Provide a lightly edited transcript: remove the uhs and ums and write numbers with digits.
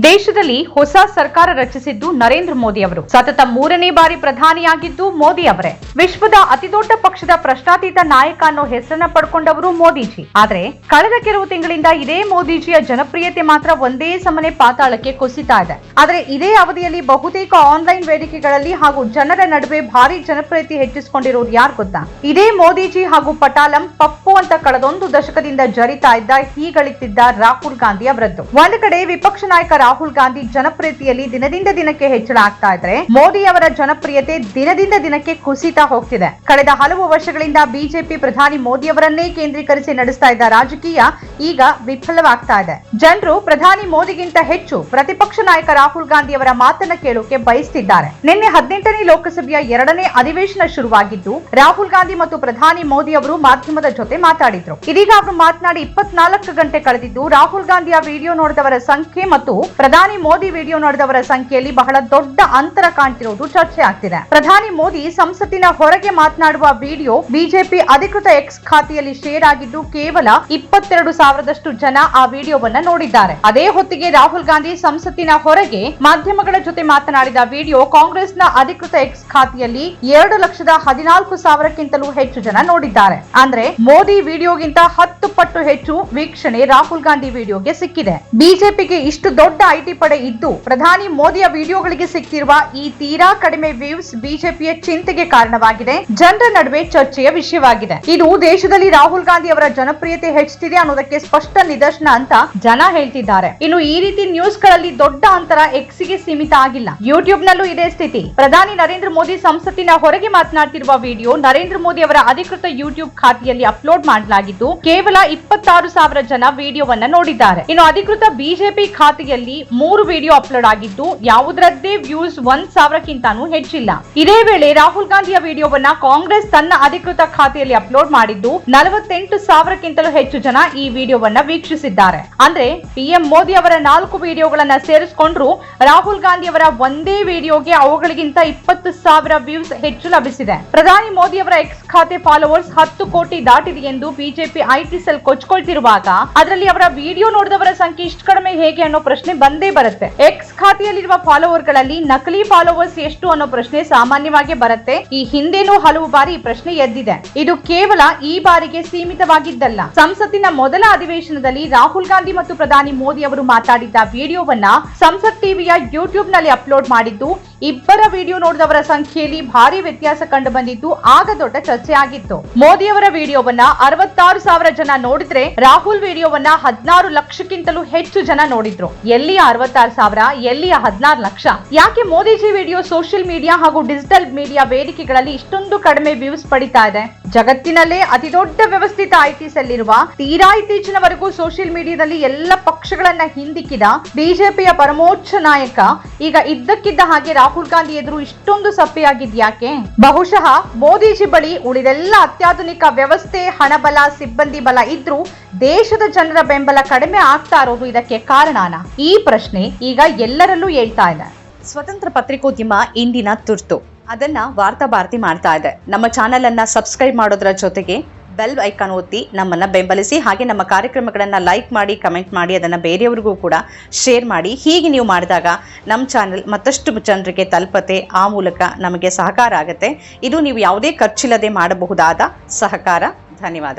ದೇಶದಲ್ಲಿ ಹೊಸ ಸರ್ಕಾರ ರಚಿಸಿದ್ದು ನರೇಂದ್ರ ಮೋದಿ ಅವರು. ಸತತ 3ನೇ ಬಾರಿ ಪ್ರಧಾನಿಯಾಗಿದ್ದು ಮೋದಿ ಅವರೇ. ವಿಶ್ವದ ಅತಿದೊಡ್ಡ ಪಕ್ಷದ ಪ್ರಶ್ನಾತೀತ ನಾಯಕ ಅನ್ನೋ ಹೆಸರನ್ನ ಪಡ್ಕೊಂಡವರು ಮೋದಿಜಿ. ಆದ್ರೆ ಕಳೆದ ಕೆಲವು ತಿಂಗಳಿಂದ ಇದೇ ಮೋದಿಜಿಯ ಜನಪ್ರಿಯತೆ ಮಾತ್ರ ಒಂದೇ ಸಮನೆ ಪಾತಾಳಕ್ಕೆ ಕುಸಿತಾ ಇದೆ. ಆದ್ರೆ ಇದೇ ಅವಧಿಯಲ್ಲಿ ಬಹುತೇಕ ಆನ್ಲೈನ್ ವೇದಿಕೆಗಳಲ್ಲಿ ಹಾಗೂ ಜನರ ನಡುವೆ ಭಾರಿ ಜನಪ್ರಿಯತೆ ಹೆಚ್ಚಿಸಿಕೊಂಡಿರೋರು ಯಾರು ಗೊತ್ತಾ? ಇದೇ ಮೋದಿಜಿ ಹಾಗೂ ಪಟಾಲಂ ಪಪ್ಪು ಅಂತ ಕಳೆದೊಂದು ದಶಕದಿಂದ ಜರಿತಾ ಇದ್ದ ಹೀಗಳಿತ್ತಿದ್ದ ರಾಹುಲ್ ಗಾಂಧಿ ಅವರದ್ದು. ಒಂದು ಕಡೆ ವಿಪಕ್ಷ ನಾಯಕ ರಾಹುಲ್ ಗಾಂಧಿ ಜನಪ್ರಿಯತೆಯಲ್ಲಿ ದಿನದಿಂದ ದಿನಕ್ಕೆ ಹೆಚ್ಚಳ ಆಗ್ತಾ ಇದ್ರೆ, ಮೋದಿ ಅವರ ಜನಪ್ರಿಯತೆ ದಿನದಿಂದ ದಿನಕ್ಕೆ ಕುಸಿತಾ ಹೋಗ್ತಿದೆ. ಕಳೆದ ಹಲವು ವರ್ಷಗಳಿಂದ ಬಿಜೆಪಿ ಪ್ರಧಾನಿ ಮೋದಿ ಅವರನ್ನೇ ಕೇಂದ್ರೀಕರಿಸಿ ನಡೆಸ್ತಾ ಇದ್ದ ರಾಜಕೀಯ ಈಗ ವಿಫಲವಾಗ್ತಾ ಇದೆ. ಜನರು ಪ್ರಧಾನಿ ಮೋದಿಗಿಂತ ಹೆಚ್ಚು ಪ್ರತಿಪಕ್ಷ ನಾಯಕ ರಾಹುಲ್ ಗಾಂಧಿ ಅವರ ಮಾತನ್ನ ಕೇಳೋಕೆ ಬಯಸ್ತಿದ್ದಾರೆ. ನಿನ್ನೆ 18ನೇ ಲೋಕಸಭೆಯ 2ನೇ ಅಧಿವೇಶನ ಶುರುವಾಗಿದ್ದು, ರಾಹುಲ್ ಗಾಂಧಿ ಮತ್ತು ಪ್ರಧಾನಿ ಮೋದಿ ಅವರು ಮಾಧ್ಯಮದ ಜೊತೆ ಮಾತಾಡಿದ್ರು. ಇದೀಗ ಅವರು ಮಾತನಾಡಿ 24 ಗಂಟೆ ಕಳೆದಿದ್ದು, ರಾಹುಲ್ ಗಾಂಧಿಯ ವಿಡಿಯೋ ನೋಡಿದವರ ಸಂಖ್ಯೆ ಮತ್ತು ಪ್ರಧಾನಿ ಮೋದಿ ವಿಡಿಯೋ ನೋಡಿದವರ ಸಂಖ್ಯೆಯಲ್ಲಿ ಬಹಳ ದೊಡ್ಡ ಅಂತರ ಕಾಣ್ತಿರೋದು ಚರ್ಚೆ ಆಗ್ತಿದೆ. ಪ್ರಧಾನಿ ಮೋದಿ ಸಂಸತ್ತಿನ ಹೊರಗೆ ಮಾತನಾಡುವ ವಿಡಿಯೋ ಬಿಜೆಪಿ ಅಧಿಕೃತ ಎಕ್ಸ್ ಖಾತೆಯಲ್ಲಿ ಶೇರ್ ಆಗಿದ್ದು, ಕೇವಲ 22,000ದಷ್ಟು ಜನ ಆ ವಿಡಿಯೋವನ್ನ ನೋಡಿದ್ದಾರೆ. ಅದೇ ಹೊತ್ತಿಗೆ ರಾಹುಲ್ ಗಾಂಧಿ ಸಂಸತ್ತಿನ ಹೊರಗೆ ಮಾಧ್ಯಮಗಳ ಜೊತೆ ಮಾತನಾಡಿದ ವಿಡಿಯೋ ಕಾಂಗ್ರೆಸ್ನ ಅಧಿಕೃತ ಎಕ್ಸ್ ಖಾತೆಯಲ್ಲಿ 2,14,000ಕ್ಕಿಂತಲೂ ಹೆಚ್ಚು ಜನ ನೋಡಿದ್ದಾರೆ. ಅಂದ್ರೆ ಮೋದಿ ವಿಡಿಯೋಗಿಂತ 10 ಪಟ್ಟು ಹೆಚ್ಚು ವೀಕ್ಷಣೆ ರಾಹುಲ್ ಗಾಂಧಿ ವಿಡಿಯೋಗೆ ಸಿಕ್ಕಿದೆ. ಬಿಜೆಪಿಗೆ ಇಷ್ಟು ದೊಡ್ಡ ಐಟಿ ಪಡೆ ಇದ್ದು, ಪ್ರಧಾನಿ ಮೋದಿಯ ವಿಡಿಯೋಗಳಿಗೆ ಸಿಕ್ಕಿರುವ ಈ ತೀರಾ ಕಡಿಮೆ ವ್ಯೂಸ್ ಬಿಜೆಪಿಯ ಚಿಂತೆಗೆ ಕಾರಣವಾಗಿದೆ, ಜನರ ನಡುವೆ ಚರ್ಚೆಯ ವಿಷಯವಾಗಿದೆ. ಇದು ದೇಶದಲ್ಲಿ ರಾಹುಲ್ ಗಾಂಧಿ ಅವರ ಜನಪ್ರಿಯತೆ ಹೆಚ್ಚುತ್ತಿದೆ ಅನ್ನೋದಕ್ಕೆ ಸ್ಪಷ್ಟ ನಿದರ್ಶನ ಅಂತ ಜನ ಹೇಳ್ತಿದ್ದಾರೆ. ಇನ್ನು ಈ ರೀತಿ ನ್ಯೂಸ್ ಗಳಲ್ಲಿ ದೊಡ್ಡ ಅಂತರ ಎಕ್ಸ್ಗೆ ಸೀಮಿತ ಆಗಿಲ್ಲ, ಯೂಟ್ಯೂಬ್ ನಲ್ಲೂ ಇದೇ ಸ್ಥಿತಿ. ಪ್ರಧಾನಿ ನರೇಂದ್ರ ಮೋದಿ ಸಂಸತ್ತಿನ ಹೊರಗೆ ಮಾತನಾಡ್ತಿರುವ ವಿಡಿಯೋ ನರೇಂದ್ರ ಮೋದಿ ಅವರ ಅಧಿಕೃತ ಯೂಟ್ಯೂಬ್ ಖಾತೆಯಲ್ಲಿ ಅಪ್ಲೋಡ್ ಮಾಡಲಾಗಿದ್ದು, ಕೇವಲ 26,000 ಜನ ವಿಡಿಯೋವನ್ನ ನೋಡಿದ್ದಾರೆ. ಇನ್ನು ಅಧಿಕೃತ ಬಿಜೆಪಿ ಖಾತೆಯಲ್ಲಿ 3 ವಿಡಿಯೋ ಅಪ್ಲೋಡ್ ಆಗಿದ್ದು, ಯಾವುದರದ್ದೇ ವ್ಯೂಸ್ 1,000ಕ್ಕಿಂತಾನೂ ಹೆಚ್ಚಿಲ್ಲ. ಇದೇ ವೇಳೆ ರಾಹುಲ್ ಗಾಂಧಿಯ ವಿಡಿಯೋವನ್ನ ಕಾಂಗ್ರೆಸ್ ತನ್ನ ಅಧಿಕೃತ ಖಾತೆಯಲ್ಲಿ ಅಪ್ಲೋಡ್ ಮಾಡಿದ್ದು, 48,000ಕ್ಕಿಂತಲೂ ಹೆಚ್ಚು ಜನ ಈ ವಿಡಿಯೋವನ್ನ ವೀಕ್ಷಿಸಿದ್ದಾರೆ. ಅಂದ್ರೆ ಪಿಎಂ ಮೋದಿ ಅವರ 4 ವಿಡಿಯೋಗಳನ್ನ ಸೇರಿಸಿಕೊಂಡ್ರು ರಾಹುಲ್ ಗಾಂಧಿ ಅವರ ಒಂದೇ ವಿಡಿಯೋಗೆ ಅವುಗಳಿಗಿಂತ 20,000 ವ್ಯೂಸ್ ಹೆಚ್ಚು ಲಭಿಸಿದೆ. ಪ್ರಧಾನಿ ಮೋದಿ ಅವರ ಎಕ್ಸ್ ಖಾತೆ ಫಾಲೋವರ್ಸ್ 10 ಕೋಟಿ ದಾಟಿದೆ ಎಂದು ಬಿಜೆಪಿ ಐಟಿ ಸೆಲ್ ಕೊಚ್ಕೊಳ್ತಿರುವಾಗ, ಅದರಲ್ಲಿ ಅವರ ವಿಡಿಯೋ ನೋಡಿದವರ ಸಂಖ್ಯೆ ಇಷ್ಟು ಕಡಿಮೆ ಹೇಗೆ ಅನ್ನೋ ಪ್ರಶ್ನೆ ಬಂದೇ ಬರುತ್ತೆ. ಎಕ್ಸ್ ಖಾತೆಯಲ್ಲಿರುವ ಫಾಲೋವರ್ ಗಳಲ್ಲಿ ನಕಲಿ ಫಾಲೋವರ್ಸ್ ಎಷ್ಟು ಅನ್ನೋ ಪ್ರಶ್ನೆ ಸಾಮಾನ್ಯವಾಗಿ ಬರುತ್ತೆ. ಈ ಹಿಂದೆನೂ ಹಲವು ಬಾರಿ ಈ ಪ್ರಶ್ನೆ ಎದ್ದಿದೆ. ಇದು ಕೇವಲ ಈ ಬಾರಿಗೆ ಸೀಮಿತವಾಗಿದ್ದಲ್ಲ. ಸಂಸತ್ತಿನ ಮೊದಲ ಅಧಿವೇಶನದಲ್ಲಿ ರಾಹುಲ್ ಗಾಂಧಿ ಮತ್ತು ಪ್ರಧಾನಿ ಮೋದಿ ಅವರು ಮಾತಾಡಿದ್ದ ವಿಡಿಯೋವನ್ನ ಸಂಸತ್ ಟಿವಿಯ ಯೂಟ್ಯೂಬ್ ನಲ್ಲಿ ಅಪ್ಲೋಡ್ ಮಾಡಿದ್ದು, ಇಬ್ಬರ ವಿಡಿಯೋ ನೋಡಿದವರ ಸಂಖ್ಯೆಯಲ್ಲಿ ಭಾರಿ ವ್ಯತ್ಯಾಸ ಕಂಡು ಬಂದಿದ್ದು, ಆಗ ದೊಡ್ಡ ಚರ್ಚೆ ಆಗಿತ್ತು. ಮೋದಿ ಅವರ ವಿಡಿಯೋವನ್ನ 66,000 ಜನ ನೋಡಿದ್ರೆ, ರಾಹುಲ್ ವಿಡಿಯೋವನ್ನ 16 ಲಕ್ಷಕ್ಕಿಂತಲೂ ಹೆಚ್ಚು ಜನ ನೋಡಿದ್ರು. ಎಲ್ಲಿಯ 66,000, ಎಲ್ಲಿಯ 16 ಲಕ್ಷ? ಯಾಕೆ ಮೋದಿಜಿ ವಿಡಿಯೋ ಸೋಷಿಯಲ್ ಮೀಡಿಯಾ ಹಾಗೂ ಡಿಜಿಟಲ್ ಮೀಡಿಯಾ ವೇದಿಕೆಗಳಲ್ಲಿ ಇಷ್ಟೊಂದು ಕಡಿಮೆ ವ್ಯೂಸ್ ಪಡಿತಾ ಇದೆ? ಜಗತ್ತಿನಲ್ಲೇ ಅತಿ ದೊಡ್ಡ ವ್ಯವಸ್ಥಿತ ಐಟಿ ಸೆಲ್ ಇರುವ, ತೀರಾ ಇತ್ತೀಚಿನವರೆಗೂ ಸೋಷಿಯಲ್ ಮೀಡಿಯಾದಲ್ಲಿ ಎಲ್ಲ ಪಕ್ಷಗಳನ್ನ ಹಿಂದಿಕ್ಕಿದ ಬಿಜೆಪಿಯ ಪರಮೋಚ್ಚ ನಾಯಕ ಈಗ ಇದ್ದಕ್ಕಿದ್ದ ಹಾಗೆ ರಾಹುಲ್ ಗಾಂಧಿ ಎದುರು ಇಷ್ಟೊಂದು ಸಪ್ಪೆಯಾಗಿದ್ಯಾಕೆ? ಬಹುಶಃ ಮೋದಿಜಿ ಬಳಿ ಉಳಿದೆಲ್ಲ ಅತ್ಯಾಧುನಿಕ ವ್ಯವಸ್ಥೆ, ಹಣಬಲ, ಸಿಬ್ಬಂದಿ ಬಲ ಇದ್ರೂ ದೇಶದ ಜನರ ಬೆಂಬಲ ಕಡಿಮೆ ಆಗ್ತಾ ಇರೋದು ಇದಕ್ಕೆ ಕಾರಣನಾ? ಈ ಪ್ರಶ್ನೆ ಈಗ ಎಲ್ಲರಲ್ಲೂ ಹೇಳ್ತಾ ಇದೆ. ಸ್ವತಂತ್ರ ಪತ್ರಿಕೋದ್ಯಮ ಇಂದಿನ ತುರ್ತು. ಅದನ್ನ ವಾರ್ತಾ ಭಾರತಿ ಮಾಡ್ತಾ ಇದೆ. ನಮ್ಮ ಚಾನೆಲ್ ಅನ್ನ ಸಬ್ಸ್ಕ್ರೈಬ್ ಮಾಡೋದ್ರ ಜೊತೆಗೆ ಬೆಲ್ ಐಕಾನ್ ಒತ್ತಿ ನಮ್ಮನ್ನ ಬೆಂಬಲಿಸಿ. ಹಾಗೆ ನಮ್ಮ ಕಾರ್ಯಕ್ರಮಗಳನ್ನ ಲೈಕ್ ಮಾಡಿ, ಕಮೆಂಟ್ ಮಾಡಿ, ಅದನ್ನ ಬೇರೆಯವರಿಗೂ ಕೂಡ ಶೇರ್ ಮಾಡಿ. ಹೀಗೆ ನೀವು ಮಾಡಿದಾಗ ನಮ್ಮ ಚಾನೆಲ್ ಮತ್ತಷ್ಟು ಜನರಿಗೆ ತಲುಪತ್ತೆ. ಆ ಮೂಲಕ ನಮಗೆ ಸಹಕಾರ ಆಗುತ್ತೆ. ಇದು ನೀವು ಯಾವುದೇ ಖರ್ಚಿಲ್ಲದೆ ಮಾಡಬಹುದಾದ ಸಹಕಾರ. ಧನ್ಯವಾದ.